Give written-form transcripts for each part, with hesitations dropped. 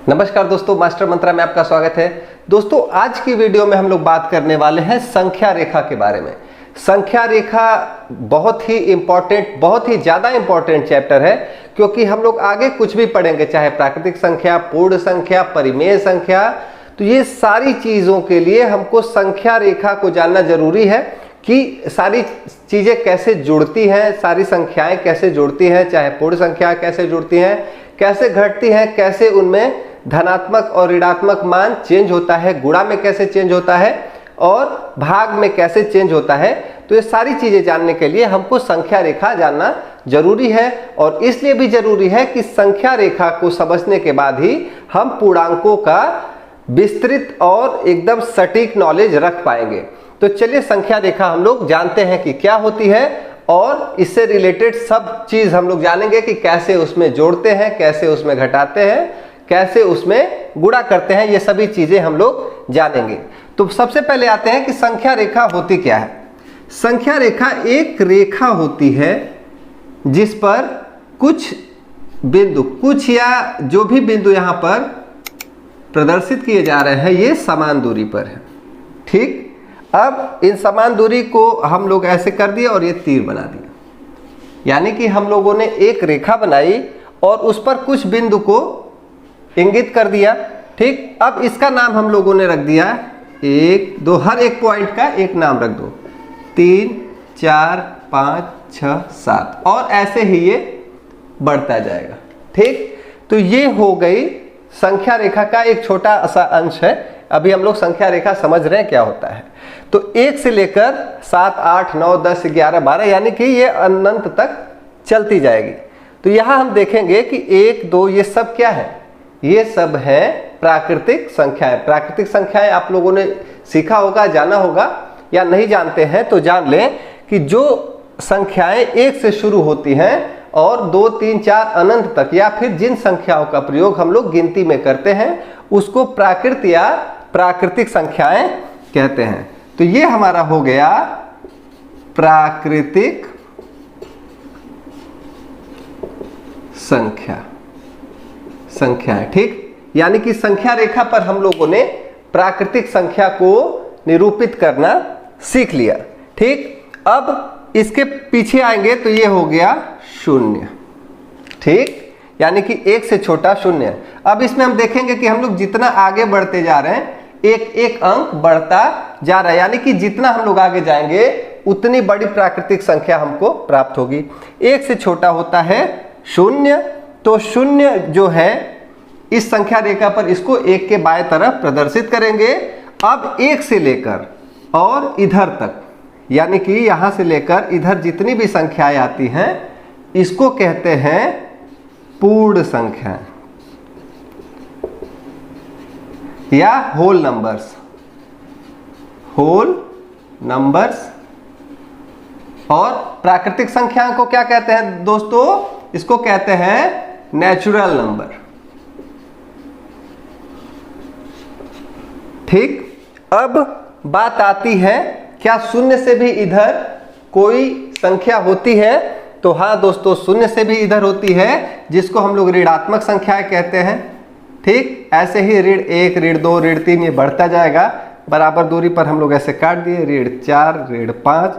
नमस्कार दोस्तों, मास्टर मंत्रा में आपका स्वागत है। दोस्तों, आज की वीडियो में हम लोग बात करने वाले हैं संख्या रेखा के बारे में। संख्या रेखा बहुत ही इंपॉर्टेंट, बहुत ही ज़्यादा इंपॉर्टेंट चैप्टर है, क्योंकि हम लोग आगे कुछ भी पढ़ेंगे, चाहे प्राकृतिक संख्या, पूर्ण संख्या, परिमेय संख्या, तो ये सारी चीज़ों के लिए हमको संख्या रेखा को जानना जरूरी है कि सारी चीज़ें कैसे जुड़ती हैं, सारी संख्याएं कैसे जुड़ती हैं, चाहे पूर्ण संख्या कैसे जुड़ती हैं, कैसे घटती हैं, कैसे उनमें धनात्मक और ऋणात्मक मान चेंज होता है, गुणा में कैसे चेंज होता है और भाग में कैसे चेंज होता है। तो ये सारी चीजें जानने के लिए हमको संख्या रेखा जानना जरूरी है, और इसलिए भी जरूरी है कि संख्या रेखा को समझने के बाद ही हम पूर्णांकों का विस्तृत और एकदम सटीक नॉलेज रख पाएंगे। तो चलिए संख्या रेखा हम लोग जानते हैं कि क्या होती है, और इससे रिलेटेड सब चीज हम लोग जानेंगे कि कैसे उसमें जोड़ते हैं, कैसे उसमें घटाते हैं, कैसे उसमें गुणा करते हैं। ये सभी चीजें हम लोग जानेंगे। तो सबसे पहले आते हैं कि संख्या रेखा होती क्या है। संख्या रेखा एक रेखा होती है जिस पर कुछ बिंदु, कुछ या जो भी बिंदु यहां पर प्रदर्शित किए जा रहे हैं, ये समान दूरी पर है। ठीक, अब इन समान दूरी को हम लोग ऐसे कर दिए और ये तीर बना दिया, यानी कि हम लोगों ने एक रेखा बनाई और उस पर कुछ बिंदु को इंगित कर दिया। ठीक, अब इसका नाम हम लोगों ने रख दिया 1, 2, हर एक पॉइंट का एक नाम रख दो, 3, 4, 5, 6, 7, और ऐसे ही ये बढ़ता जाएगा। ठीक, तो ये हो गई संख्या रेखा का एक छोटा सा अंश है। अभी हम लोग संख्या रेखा समझ रहे हैं क्या होता है। तो 1 से लेकर 7, 8, 9, 10, 11, 12, यानी कि ये अनंत तक चलती जाएगी। तो यहां हम देखेंगे कि 1, 2 ये सब क्या है, ये सब है प्राकृतिक संख्याएं। प्राकृतिक संख्याएं आप लोगों ने सीखा होगा, जाना होगा, या नहीं जानते हैं तो जान लें कि जो संख्याएं 1 से शुरू होती हैं और 2, 3, 4 अनंत तक, या फिर जिन संख्याओं का प्रयोग हम लोग गिनती में करते हैं, उसको प्राकृत या प्राकृतिक संख्याएं कहते हैं। तो ये हमारा हो गया प्राकृतिक संख्याएं। ठीक, यानी कि संख्या रेखा पर हम लोगों ने प्राकृतिक संख्या को निरूपित करना सीख लिया। ठीक, अब इसके पीछे आएंगे तो ये हो गया 0। ठीक, यानी कि 1 से छोटा 0। अब इसमें हम देखेंगे कि हम लोग जितना आगे बढ़ते जा रहे हैं, एक एक अंक बढ़ता जा रहा है, यानी कि जितना हम लोग आगे जाएंगे उतनी बड़ी प्राकृतिक संख्या हमको प्राप्त होगी। 1 से छोटा होता है 0, तो 0 जो है इस संख्या रेखा पर, इसको 1 के बाएं तरफ प्रदर्शित करेंगे। अब 1 से लेकर और इधर तक, यानी कि यहां से लेकर इधर जितनी भी संख्याएं आती हैं, इसको कहते हैं पूर्ण संख्या या होल नंबर्स। और प्राकृतिक संख्याओं को क्या कहते हैं दोस्तों? इसको कहते हैं नेचुरल नंबर। ठीक, अब बात आती है, क्या 0 से भी इधर कोई संख्या होती है? तो हाँ दोस्तों, 0 से भी इधर होती है, जिसको हम लोग ऋणात्मक संख्याएं कहते हैं। ठीक, ऐसे ही ऋण 1, ऋण 2, ऋण 3 ये बढ़ता जाएगा। बराबर दूरी पर हम लोग ऐसे काट दिए, ऋण 4, ऋण 5,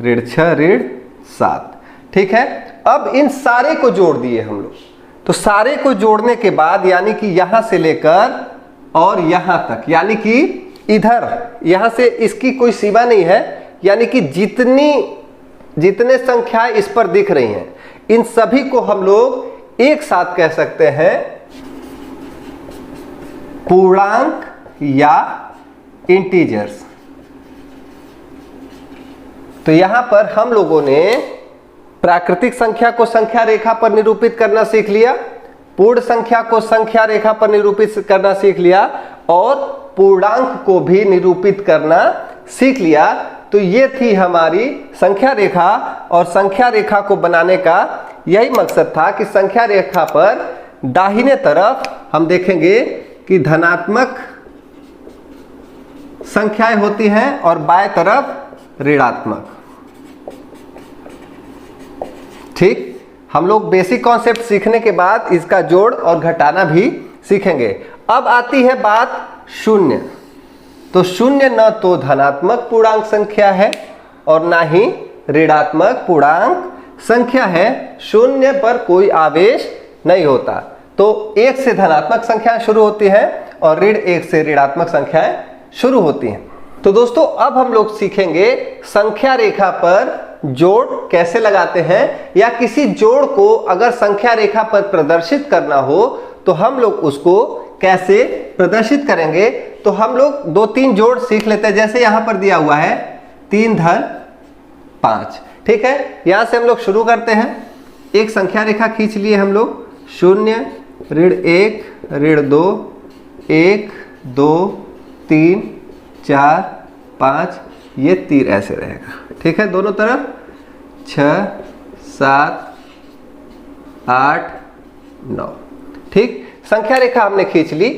ऋण 6, ऋण 7। ठीक है, अब इन सारे को जोड़ दिए हम लोग। तो सारे को जोड़ने के बाद, यानी कि यहां से लेकर और यहां तक, यानी कि इधर, यहां से इसकी कोई सीमा नहीं है, यानी कि जितने संख्याएं इस पर दिख रही हैं, इन सभी को हम लोग एक साथ कह सकते हैं पूर्णांक या इंटीजर्स। तो यहां पर हम लोगों ने प्राकृतिक संख्या को संख्या रेखा पर निरूपित करना सीख लिया, पूर्ण संख्या को संख्या रेखा पर निरूपित करना सीख लिया, और पूर्णांक को भी निरूपित करना सीख लिया। तो ये थी हमारी संख्या रेखा, और संख्या रेखा को बनाने का यही मकसद था कि संख्या रेखा पर दाहिने तरफ हम देखेंगे कि धनात्मक संख्याएं होती हैं और बाएं तरफ ऋणात्मक। ठीक, हम लोग बेसिक कॉन्सेप्ट सीखने के बाद इसका जोड़ और घटाना भी सीखेंगे। अब आती है बात शून्य। तो शून्य न तो धनात्मक पूर्णांक संख्या है और ना ही ऋणात्मक पूर्णांक संख्या है। शून्य पर कोई आवेश नहीं होता। तो 1 से धनात्मक संख्याएं शुरू होती हैं और ऋण 1 से ऋणात्मक संख्याएं शुरू होती हैं। तो दोस्तों अब हम लोग सीखेंगे संख्या रेखा पर जोड़ कैसे लगाते हैं, या किसी जोड़ को अगर संख्या रेखा पर प्रदर्शित करना हो तो हम लोग उसको कैसे प्रदर्शित करेंगे। तो हम लोग 2-3 जोड़ सीख लेते हैं। जैसे यहां पर दिया हुआ है 3 धन 5, ठीक है। यहां से हम लोग शुरू करते हैं। एक संख्या रेखा खींच लिए हम लोग, 0 ऋण 1 ऋण 2 1 2 3 4 5, ये तीर ऐसे रहेगा, ठीक है। दोनों तरफ 6 7 8 9, ठीक। संख्या रेखा हमने खींच ली।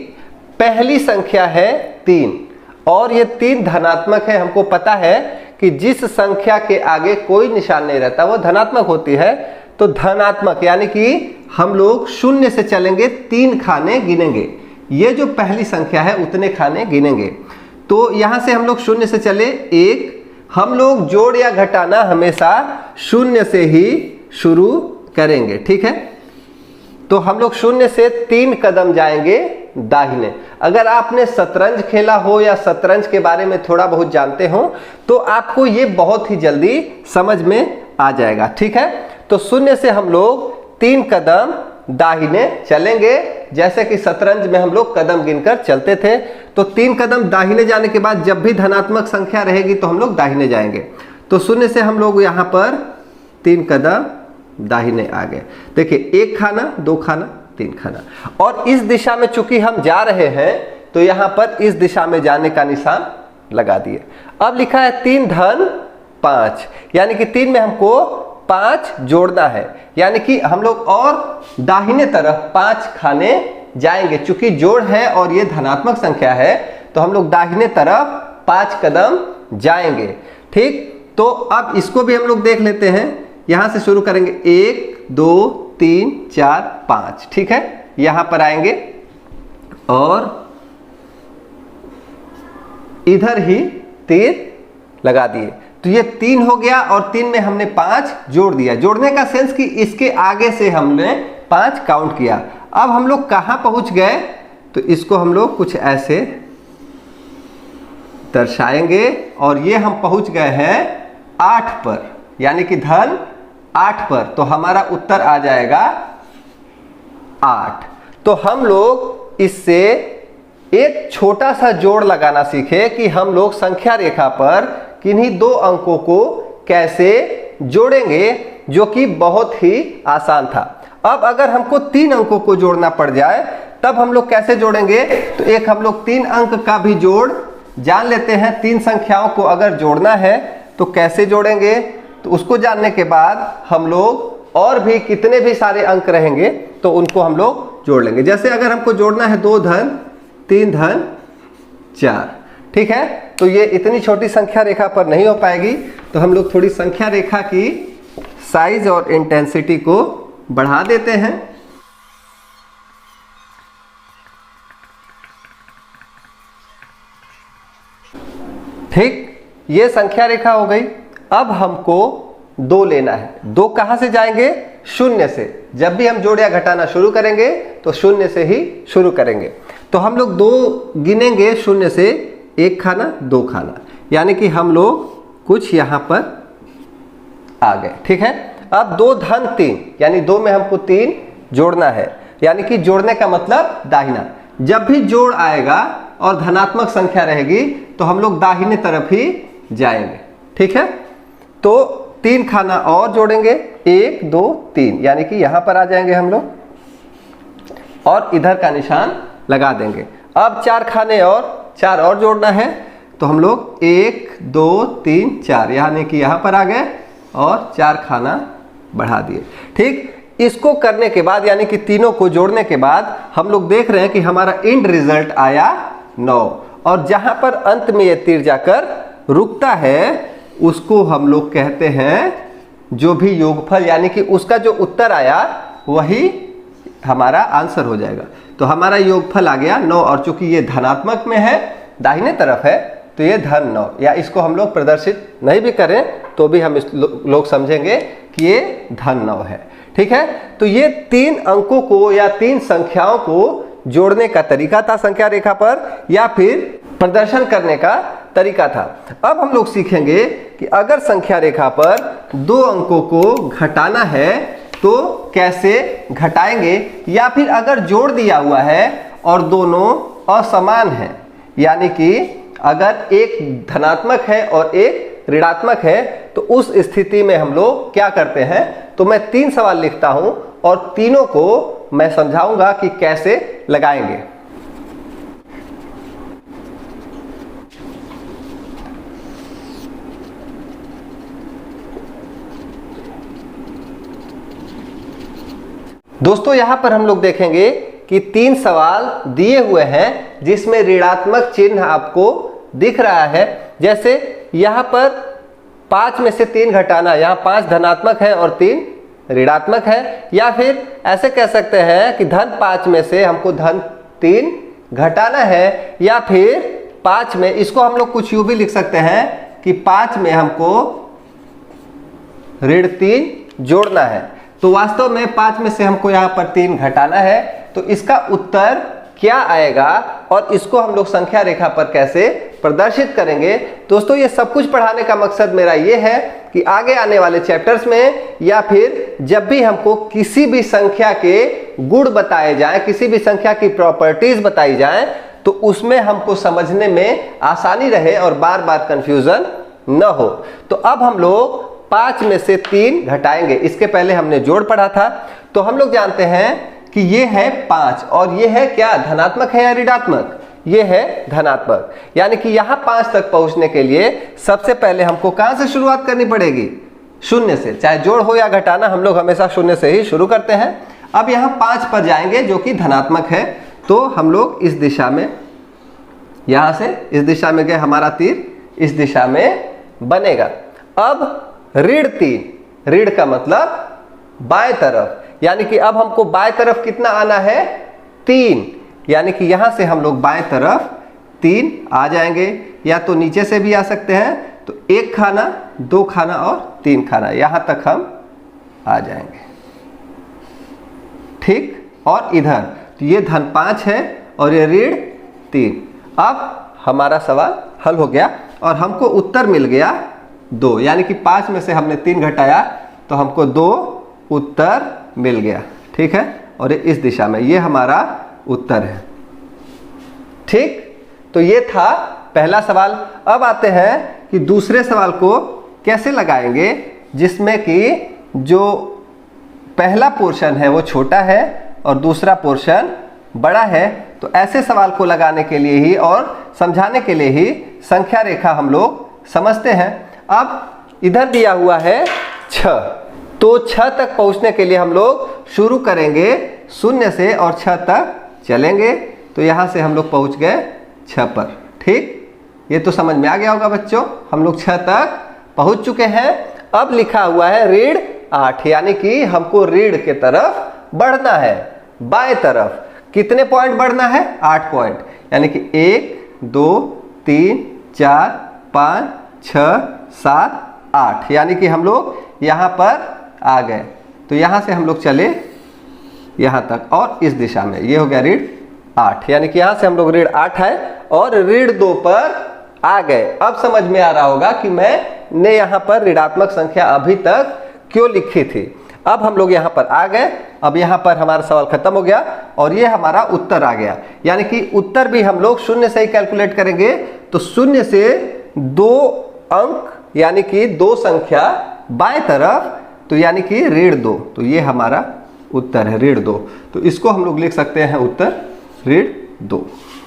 पहली संख्या है 3 और ये 3 धनात्मक है। हमको पता है कि जिस संख्या के आगे कोई निशान नहीं रहता वो धनात्मक होती है। तो धनात्मक यानी कि हम लोग 0 से चलेंगे, 3 खाने गिनेंगे। ये जो पहली संख्या है उतने खाने गिनेंगे। तो यहां से हम लोग 0 से चले 1। हम लोग जोड़ या घटाना हमेशा 0 से ही शुरू करेंगे, ठीक है। तो हम लोग 0 से 3 कदम जाएंगे दाहिने। अगर आपने शतरंज खेला हो या शतरंज के बारे में थोड़ा बहुत जानते हो तो आपको ये बहुत ही जल्दी समझ में आ जाएगा, ठीक है। तो 0 से हम लोग 3 कदम दाहिने चलेंगे। जैसे कि शतरंज में हम लोग कदम गिनकर चलते थे। तो 3 कदम दाहिने जाने के बाद जब भी धनात्मक संख्या रहेगी तो हम लोग दाहिने जाएंगे। तो 0 से हम लोग यहाँ पर 3 कदम दाहिने आ गए। देखिए 1 खाना 2 खाना 3 खाना। और इस दिशा में चूंकि हम जा रहे हैं तो यहाँ पर इस दिशा में जाने का निशान लगा दिए। अब लिखा है 3 धन 5, यानी कि 3 में हमको 5 जोड़ना है। यानी कि हम लोग और दाहिने तरफ 5 खाने जाएंगे। चूंकि जोड़ है और ये धनात्मक संख्या है तो हम लोग दाहिने तरफ 5 कदम जाएंगे, ठीक। तो अब इसको भी हम लोग देख लेते हैं। यहां से शुरू करेंगे 1 2 3 4 5, ठीक है। यहां पर आएंगे और इधर ही तीर लगा दिए। तो ये 3 हो गया और 3 में हमने 5 जोड़ दिया। जोड़ने का सेंस कि इसके आगे से हमने 5 काउंट किया। अब हम लोग कहां पहुंच गए, तो इसको हम लोग कुछ ऐसे दर्शाएंगे और ये हम पहुंच गए हैं 8 पर, यानी कि धन 8 पर। तो हमारा उत्तर आ जाएगा 8। तो हम लोग इससे एक छोटा सा जोड़ लगाना सीखे कि हम लोग संख्या रेखा पर किन्हीं 2 अंकों को कैसे जोड़ेंगे, जो कि बहुत ही आसान था। अब अगर हमको 3 अंकों को जोड़ना पड़ जाए तब हम लोग कैसे जोड़ेंगे। तो एक हम लोग 3 अंक का भी जोड़ जान लेते हैं। 3 संख्याओं को अगर जोड़ना है तो कैसे जोड़ेंगे, तो उसको जानने के बाद हम लोग और भी कितने भी सारे अंक रहेंगे तो उनको हम लोग जोड़ लेंगे। जैसे अगर हमको जोड़ना है 2 धन 3 धन 4, ठीक है। तो ये इतनी छोटी संख्या रेखा पर नहीं हो पाएगी। तो हम लोग थोड़ी संख्या रेखा की साइज और इंटेंसिटी को बढ़ा देते हैं। ठीक, ये संख्या रेखा हो गई। अब हमको 2 लेना है। 2 कहां से जाएंगे, 0 से। जब भी हम जोड़ या घटाना शुरू करेंगे तो 0 से ही शुरू करेंगे। तो हम लोग 2 गिनेंगे 0 से, 1 खाना 2 खाना, यानी कि हम लोग कुछ यहां पर आ गए, ठीक है। अब 2 धन 3, यानी 2 में हमको 3 जोड़ना है, यानी कि जोड़ने का मतलब दाहिना। जब भी जोड़ आएगा और धनात्मक संख्या रहेगी तो हम लोग दाहिने तरफ ही जाएंगे, ठीक है। तो 3 खाना और जोड़ेंगे, 1 2 3, यानी कि यहां पर आ जाएंगे हम लोग और इधर का निशान लगा देंगे। अब 4 खाने और 4 और जोड़ना है तो हम लोग 1 2 3 4, यानी कि यहां पर आ गए और 4 खाना बढ़ा दिए, ठीक। इसको करने के बाद, यानी कि तीनों को जोड़ने के बाद हम लोग देख रहे हैं कि हमारा एंड रिजल्ट आया 9, और जहां पर अंत में ये तीर जाकर रुकता है उसको हम लोग कहते हैं जो भी योगफल, यानी कि उसका जो उत्तर आया वही हमारा आंसर हो जाएगा। तो हमारा योगफल आ गया 9, और चूंकि ये धनात्मक में है, दाहिने तरफ है, तो ये धन 9, या इसको हम लोग प्रदर्शित नहीं भी करें तो भी हम लोग समझेंगे कि ये धन 9 है। ठीक है, तो ये 3 अंकों को या 3 संख्याओं को जोड़ने का तरीका था संख्या रेखा पर, या फिर प्रदर्शन करने का तरीका था। अब हम लोग सीखेंगे कि अगर संख्या रेखा पर 2 अंकों को घटाना है तो कैसे घटाएंगे, या फिर अगर जोड़ दिया हुआ है और दोनों असमान हैं, यानी कि अगर एक धनात्मक है और एक ऋणात्मक है, तो उस स्थिति में हम लोग क्या करते हैं। तो मैं 3 सवाल लिखता हूं और तीनों को मैं समझाऊंगा कि कैसे लगाएंगे। दोस्तों यहां पर हम लोग देखेंगे कि 3 सवाल दिए हुए हैं जिसमें ऋणात्मक चिन्ह आपको दिख रहा है। जैसे यहां पर 5 में से 3 घटाना, यहां 5 धनात्मक है और 3 ऋणात्मक है, या फिर ऐसे कह सकते हैं कि धन 5 में से हमको धन 3 घटाना है, या फिर 5 में, इसको हम लोग कुछ यूं भी लिख सकते हैं कि 5 में हमको ऋण 3 जोड़ना है। तो वास्तव में 5 में से हमको यहाँ पर 3 घटाना है, तो इसका उत्तर क्या आएगा और इसको हम लोग संख्या रेखा पर कैसे प्रदर्शित करेंगे। दोस्तों ये सब कुछ पढ़ाने का मकसद मेरा ये है कि आगे आने वाले चैप्टर्स में, या फिर जब भी हमको किसी भी संख्या के गुण बताए जाएं, किसी भी संख्या की प्रॉपर्टीज बताई जाएं, तो उसमें हमको समझने में आसानी रहे और बार बार कंफ्यूजन न हो। तो अब हम लोग 5 में से 3 घटाएंगे। इसके पहले हमने जोड़ पढ़ा था, तो हम लोग जानते हैं कि ये है 5 और ये है क्या, धनात्मक है या ऋणात्मक, ये है धनात्मक। यानी कि यहां 5 तक पहुंचने के लिए सबसे पहले हमको कहां से शुरुआत करनी पड़ेगी, शून्य से। चाहे जोड़ हो या घटाना, हम लोग हमेशा शून्य से ही शुरू करते हैं। अब यहां 5 पर जाएंगे जो कि धनात्मक है, तो हम लोग इस दिशा में, यहां से इस दिशा में गए, हमारा तीर इस दिशा में बनेगा। अब ऋण 3, ऋण का मतलब बाएं तरफ, यानी कि अब हमको बाएं तरफ कितना आना है, 3, यानी कि यहां से हम लोग बाएं तरफ 3 आ जाएंगे, या तो नीचे से भी आ सकते हैं। तो 1 खाना, 2 खाना और 3 खाना, यहां तक हम आ जाएंगे। ठीक, और इधर तो ये धन 5 है और ये ऋण 3। अब हमारा सवाल हल हो गया और हमको उत्तर मिल गया 2, यानी कि 5 में से हमने 3 घटाया तो हमको 2 उत्तर मिल गया। ठीक है, और इस दिशा में ये हमारा उत्तर है। ठीक, तो ये था पहला सवाल। अब आते हैं कि दूसरे सवाल को कैसे लगाएंगे, जिसमें कि जो पहला पोर्शन है वो छोटा है और दूसरा पोर्शन बड़ा है। तो ऐसे सवाल को लगाने के लिए ही और समझाने के लिए ही संख्या रेखा हम लोग समझते हैं। अब इधर दिया हुआ है 6, तो 6 तक पहुंचने के लिए हम लोग शुरू करेंगे 0 से और 6 तक चलेंगे। तो यहां से हम लोग पहुंच गए 6 पर। ठीक, ये तो समझ में आ गया होगा बच्चों, हम लोग 6 तक पहुंच चुके हैं। अब लिखा हुआ है ऋण 8, यानी कि हमको ऋण के तरफ बढ़ना है, बाएं तरफ। कितने पॉइंट बढ़ना है, 8 पॉइंट, यानी कि 1 2 3 4 5 6 7 8, यानी कि हम लोग यहां पर आ गए। तो यहां से हम लोग चले यहां तक और इस दिशा में, ये हो गया ऋण 8, यानी कि यहां से हम लोग ऋण 8 है और ऋण 2 पर आ गए। अब समझ में आ रहा होगा कि मैंने यहां पर ऋणात्मक संख्या अभी तक क्यों लिखी थी। अब हम लोग यहां पर आ गए। अब यहां पर हमारा सवाल खत्म हो गया और ये हमारा उत्तर आ गया, यानी कि उत्तर भी हम लोग 0 से ही कैलकुलेट करेंगे। तो 0 से 2 अंक, यानी कि 2 संख्या बाएं तरफ, तो यानी कि ऋण 2, तो ये हमारा उत्तर है ऋण 2। तो इसको हम लोग लिख सकते हैं उत्तर ऋण 2।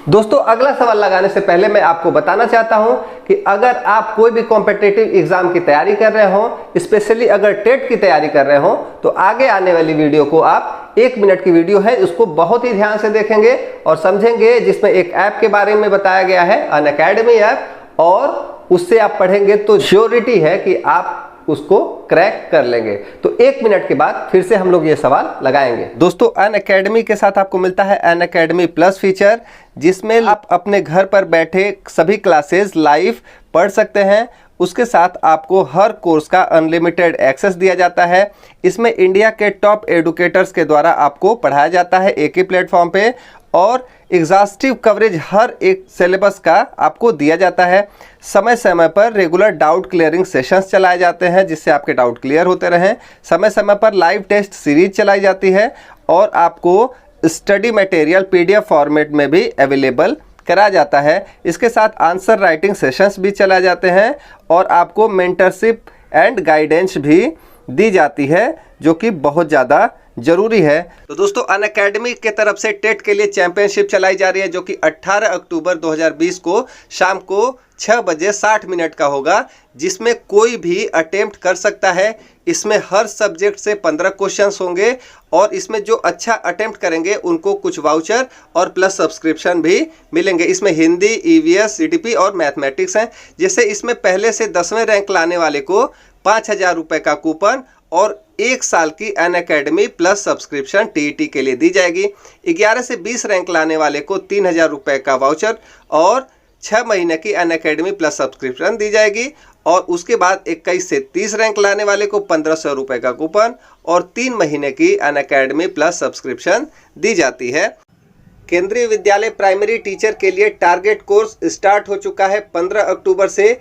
दोस्तों अगला सवाल लगाने से पहले मैं आपको बताना चाहता हूं कि अगर आप कोई भी कॉम्पिटिटिव एग्जाम की तैयारी कर रहे हो, स्पेशली अगर टेट की तैयारी कर रहे हो, तो आगे आने वाली वीडियो को आप 1 मिनट की वीडियो है, उसको बहुत ही ध्यान से देखेंगे और समझेंगे, जिसमें एक ऐप के बारे में बताया गया है, अनअकैडमी ऐप, और उससे आप पढ़ेंगे तो श्योरिटी है कि आप उसको क्रैक कर लेंगे। तो 1 मिनट के बाद फिर से हम लोग ये सवाल लगाएंगे। दोस्तों अनअकैडमी के साथ आपको मिलता है अनअकैडमी प्लस फीचर, जिसमें आप अपने घर पर बैठे सभी क्लासेस लाइव पढ़ सकते हैं। उसके साथ आपको हर कोर्स का अनलिमिटेड एक्सेस दिया जाता है। इसमें इंडिया के टॉप एडुकेटर्स के द्वारा आपको पढ़ाया जाता है एक ही प्लेटफॉर्म पे, और एग्जॉस्टिव कवरेज हर एक सिलेबस का आपको दिया जाता है। समय समय पर रेगुलर डाउट क्लियरिंग सेशंस चलाए जाते हैं, जिससे आपके डाउट क्लियर होते रहें। समय समय पर लाइव टेस्ट सीरीज चलाई जाती है, और आपको स्टडी मटेरियल PDF फॉर्मेट में भी अवेलेबल कराया जाता है। इसके साथ आंसर राइटिंग सेशंस भी चलाए जाते हैं, और आपको मेंटरशिप एंड गाइडेंस भी दी जाती है, जो कि बहुत ज़्यादा जरूरी है। तो दोस्तों अनअकैडमी के तरफ से टेट के लिए चैंपियनशिप चलाई जा रही है, जो कि 18 अक्टूबर 2020 को शाम को 6 बजे 60 मिनट का होगा, जिसमें कोई भी अटेम्प्ट कर सकता है। इसमें हर सब्जेक्ट से 15 क्वेश्चंस होंगे, और इसमें जो अच्छा अटेम्प्ट करेंगे उनको कुछ वाउचर और प्लस सब्सक्रिप्शन भी मिलेंगे। इसमें हिंदी, EVS, CTP और मैथमेटिक्स हैं। जैसे इसमें पहले से 10वें रैंक लाने वाले को 5,000 रुपये का कूपन और 1 साल की अनअकैडमी प्लस सब्सक्रिप्शन TET के लिए दी जाएगी। 11 से 20 रैंक लाने वाले को 3,000 रुपये का वाउचर और 6 महीने की अनअकैडमी प्लस सब्सक्रिप्शन दी जाएगी। और उसके बाद 21 से 30 रैंक लाने वाले को 1,500 रुपये का कूपन और 3 महीने की अनअकैडमी प्लस सब्सक्रिप्शन दी जाती है। केंद्रीय विद्यालय प्राइमरी टीचर के लिए टारगेट कोर्स स्टार्ट हो चुका है 15 अक्टूबर से।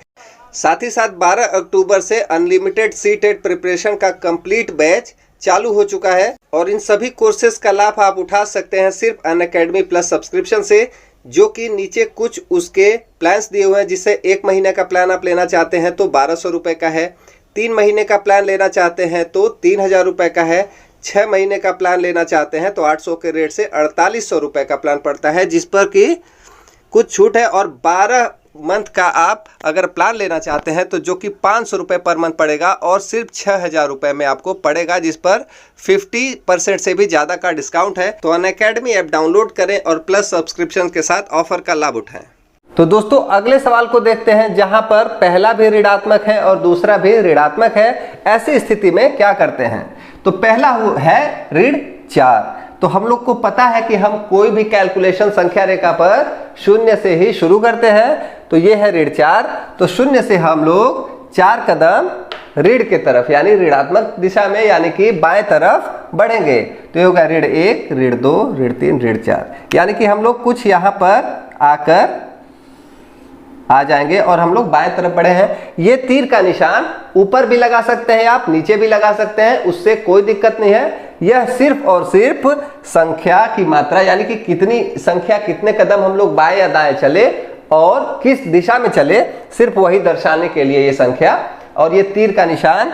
साथ ही साथ 12 अक्टूबर से अनलिमिटेड CTET प्रिपरेशन का कंप्लीट बैच चालू हो चुका है, और इन सभी कोर्सेज का लाभ आप उठा सकते हैं सिर्फ अनअकैडमी प्लस सब्सक्रिप्शन से, जो कि नीचे कुछ उसके प्लान्स दिए हुए हैं। जिससे 1 महीने का प्लान आप लेना चाहते हैं तो 1,200 रुपये का है, 3 महीने का प्लान लेना चाहते हैं तो 3,000 रुपये का है, 6 महीने का प्लान लेना चाहते हैं तो 800 के रेट से 4,800 रुपये का प्लान पड़ता है, जिस पर कि कुछ छूट है। और 12 मंथ का आप अगर प्लान लेना चाहते हैं तो जो कि 500 रुपये पर मंथ पड़ेगा, और सिर्फ 6,000 रुपये में आपको पड़ेगा, जिस पर 50% से भी ज़्यादा का डिस्काउंट है। तो अनअकैडमी ऐप डाउनलोड करें और प्लस सब्सक्रिप्शन के साथ ऑफर का लाभ उठाएं। तो दोस्तों अगले सवाल को देखते हैं, जहां पर पहला भी ऋणात्मक है और दूसरा भी ऋणात्मक है। ऐसी स्थिति में क्या करते हैं? तो पहला है ऋण 4। तो हम लोग को पता है कि हम कोई भी कैलकुलेशन संख्या रेखा पर 0 से ही शुरू करते हैं। तो ये है ऋण 4। तो 0 से हम लोग 4 कदम ऋण के तरफ यानी ऋणात्मक दिशा में यानी कि बाएं तरफ बढ़ेंगे। तो ये होगा ऋण 1, ऋण 2, ऋण 3, ऋण 4। यानी कि हम लोग कुछ यहाँ पर आकर आ जाएंगे और हम लोग बाएं तरफ बढ़े हैं। ये तीर का निशान ऊपर भी लगा सकते हैं आप, नीचे भी लगा सकते हैं, उससे कोई दिक्कत नहीं है। यह सिर्फ और सिर्फ संख्या की मात्रा यानी कि कितनी संख्या कितने कदम हम लोग बाएं या दाएं चले और किस दिशा में चले, सिर्फ वही दर्शाने के लिए ये संख्या और ये तीर का निशान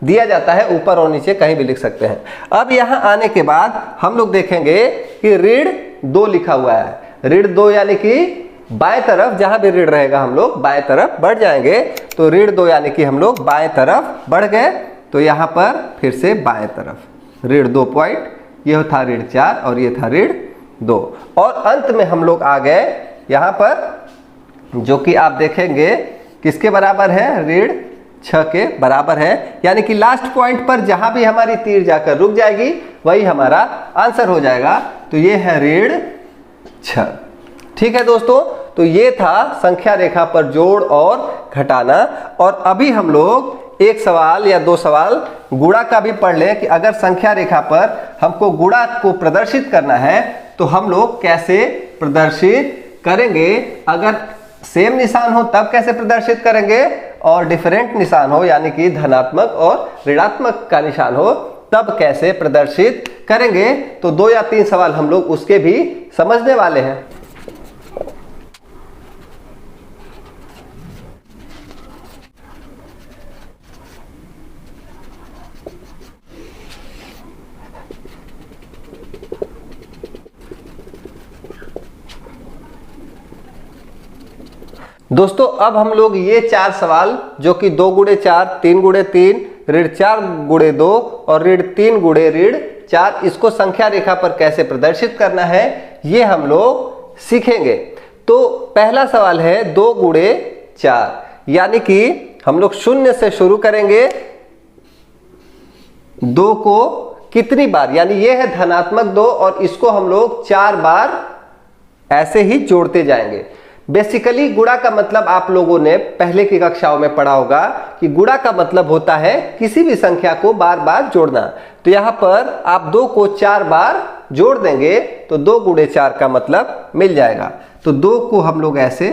दिया जाता है। ऊपर और नीचे कहीं भी लिख सकते हैं। अब यहां आने के बाद हम लोग देखेंगे कि ऋण 2 लिखा हुआ है। ऋण 2 यानी कि बाएं तरफ जहां भी ऋण रहेगा हम लोग बाएं तरफ बढ़ जाएंगे। तो ऋण 2 यानी कि हम लोग बाएं तरफ बढ़ गए। तो यहां पर फिर से बाएं तरफ ऋण 2 पॉइंट, यह था ऋण 4 और ये था ऋण 2। और अंत में हम लोग आ गए यहां पर, जो कि आप देखेंगे किसके बराबर है, ऋण 6 के बराबर है। यानी कि लास्ट पॉइंट पर जहां भी हमारी तीर जाकर रुक जाएगी वही हमारा आंसर हो जाएगा। तो ये है ऋण 6। ठीक है दोस्तों, तो ये था संख्या रेखा पर जोड़ और घटाना। और अभी हम लोग एक सवाल या 2 सवाल गुणा का भी पढ़ लें कि अगर संख्या रेखा पर हमको गुणा को प्रदर्शित करना है तो हम लोग कैसे प्रदर्शित करेंगे। अगर सेम निशान हो तब कैसे प्रदर्शित करेंगे, और डिफरेंट निशान हो यानी कि धनात्मक और ऋणात्मक का निशान हो तब कैसे प्रदर्शित करेंगे। तो 2 या 3 सवाल हम लोग उसके भी समझने वाले हैं। दोस्तों अब हम लोग ये 4 सवाल जो कि 2 गुणे 4, 3 गुणे 3, ऋण 4 गुणे 2 और ऋण 3 गुणे ऋण 4, इसको संख्या रेखा पर कैसे प्रदर्शित करना है ये हम लोग सीखेंगे। तो पहला सवाल है 2 गुणे 4, यानी कि हम लोग 0 से शुरू करेंगे 2 को कितनी बार, यानी ये है धनात्मक 2 और इसको हम लोग 4 बार ऐसे ही जोड़ते जाएंगे। बेसिकली गुणा का मतलब आप लोगों ने पहले की कक्षाओं में पढ़ा होगा कि गुणा का मतलब होता है किसी भी संख्या को बार बार जोड़ना। तो यहां पर आप 2 को 4 बार जोड़ देंगे तो 2 गुणे 4 का मतलब मिल जाएगा। तो 2 को हम लोग ऐसे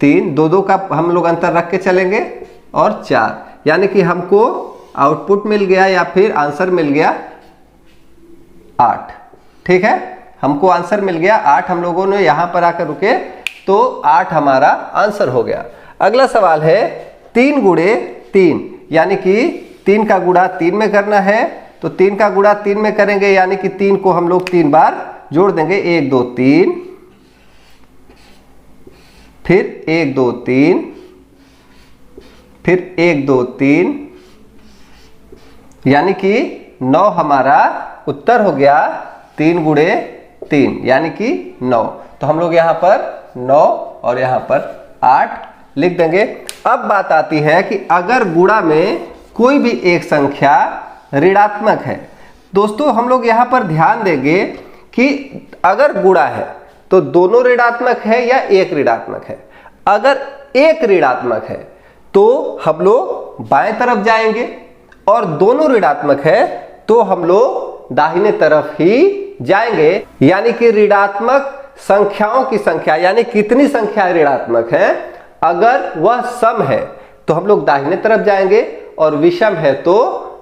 3, 2 का हम लोग अंतर रख के चलेंगे और 4, यानी कि हमको आउटपुट मिल गया या फिर आंसर मिल गया 8। ठीक है, हमको आंसर मिल गया 8। हम लोगों ने यहां पर आकर रुके तो 8 हमारा आंसर हो गया। अगला सवाल है 3 गुणे 3, यानी कि 3 का गुणा 3 में करना है। तो 3 का गुणा 3 में करेंगे, यानी कि 3 को हम लोग 3 बार जोड़ देंगे। 1 2 3, फिर 1 2 3, फिर 1 2 3, यानी कि 9 हमारा उत्तर हो गया। 3 गुणे 3 यानी कि 9। तो हम लोग यहां पर 9 और यहां पर 8 लिख देंगे। अब बात आती है कि अगर गुणा में कोई भी एक संख्या ऋणात्मक है। दोस्तों हम लोग यहां पर ध्यान देंगे कि अगर गुणा है तो दोनों ऋणात्मक है या एक ऋणात्मक है। अगर एक ऋणात्मक है तो हम लोग बाएं तरफ जाएंगे और दोनों ऋणात्मक है तो हम लोग दाहिने तरफ ही जाएंगे। यानी कि ऋणात्मक संख्याओं की संख्या, यानी कितनी संख्याएं ऋणात्मक है, अगर वह सम है तो हम लोग दाहिने तरफ जाएंगे और विषम है तो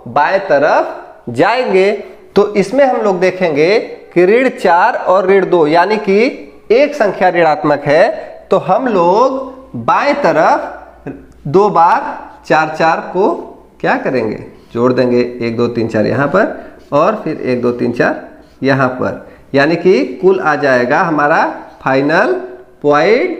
बाएं तरफ जाएंगे। तो इसमें हम लोग देखेंगे कि ऋण 4 और ऋण 2, यानी कि एक संख्या ऋणात्मक है तो हम लोग बाएं तरफ 2 बार 4 4 को क्या करेंगे, जोड़ देंगे। 1 2 3 4 यहाँ पर और फिर 1 2 3 4 यहाँ पर, यानी कि कुल आ जाएगा हमारा फाइनल पॉइंट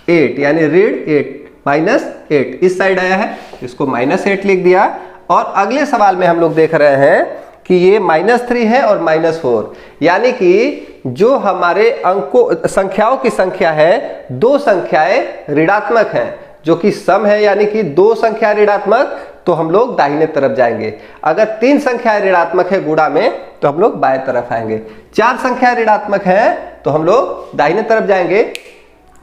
8, यानी ऋण 8 माइनस 8 इस साइड आया है, इसको -8 लिख दिया। और अगले सवाल में हम लोग देख रहे हैं कि ये -3 है और -4, यानी कि जो हमारे अंकों संख्याओं की संख्या है, 2 संख्याएं ऋणात्मक हैं जो कि सम है, यानी कि 2 संख्या ऋणात्मक तो हम लोग दाहिने तरफ जाएंगे। अगर 3 संख्याएं ऋणात्मक है गुणा में तो हम लोग बाएं तरफ आएंगे। 4 संख्या ऋणात्मक है तो हम लोग दाहिने तरफ जाएंगे,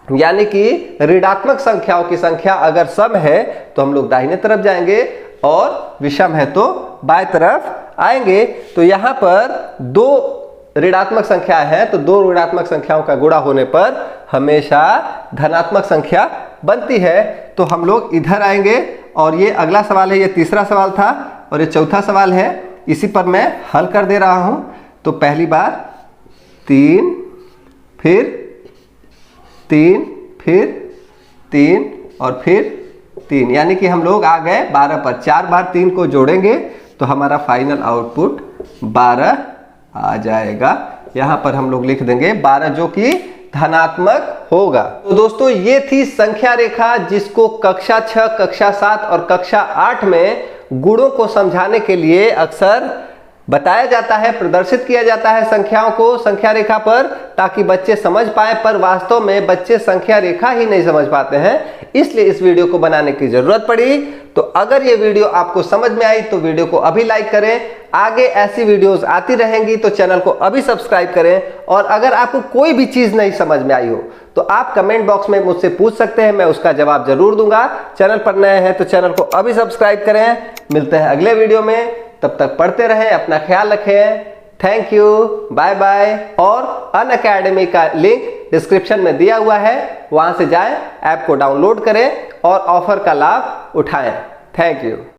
यानी कि ऋणात्मक संख्याओं की संख्या अगर सम है तो हम लोग दाहिने तरफ जाएंगे और विषम है तो बाएं तरफ आएंगे। तो यहां पर 2 ऋणात्मक संख्या है तो 2 ऋणात्मक संख्याओं का गुणा होने पर हमेशा धनात्मक संख्या बनती है। तो हम लोग इधर आएंगे और ये अगला सवाल है, ये तीसरा सवाल था और ये चौथा सवाल है, इसी पर मैं हल कर दे रहा हूं। तो पहली बार 3, फिर 3, फिर 3 और फिर 3, यानी कि हम लोग आ गए 12 पर। 4 बार 3 को जोड़ेंगे तो हमारा फाइनल आउटपुट 12 आ जाएगा। यहां पर हम लोग लिख देंगे 12 जो कि धनात्मक होगा। तो दोस्तों ये थी संख्या रेखा, जिसको कक्षा 6, कक्षा 7 और कक्षा 8 में गुणों को समझाने के लिए अक्सर बताया जाता है, प्रदर्शित किया जाता है संख्याओं को संख्या रेखा पर, ताकि बच्चे समझ पाए। पर वास्तव में बच्चे संख्या रेखा ही नहीं समझ पाते हैं, इसलिए इस वीडियो को बनाने की जरूरत पड़ी। तो अगर ये वीडियो आपको समझ में आई तो वीडियो को अभी लाइक करें। आगे ऐसी वीडियोस आती रहेंगी तो चैनल को अभी सब्सक्राइब करें। और अगर आपको कोई भी चीज नहीं समझ में आई हो तो आप कमेंट बॉक्स में मुझसे पूछ सकते हैं, मैं उसका जवाब जरूर दूंगा। चैनल पर नए हैं तो चैनल को अभी सब्सक्राइब करें। मिलते हैं अगले वीडियो में, तब तक पढ़ते रहें, अपना ख्याल रखें। Thank you, bye bye. और अनअकैडमी का लिंक डिस्क्रिप्शन में दिया हुआ है, वहां से जाएं, ऐप को डाउनलोड करें और ऑफर का लाभ उठाएं। Thank you.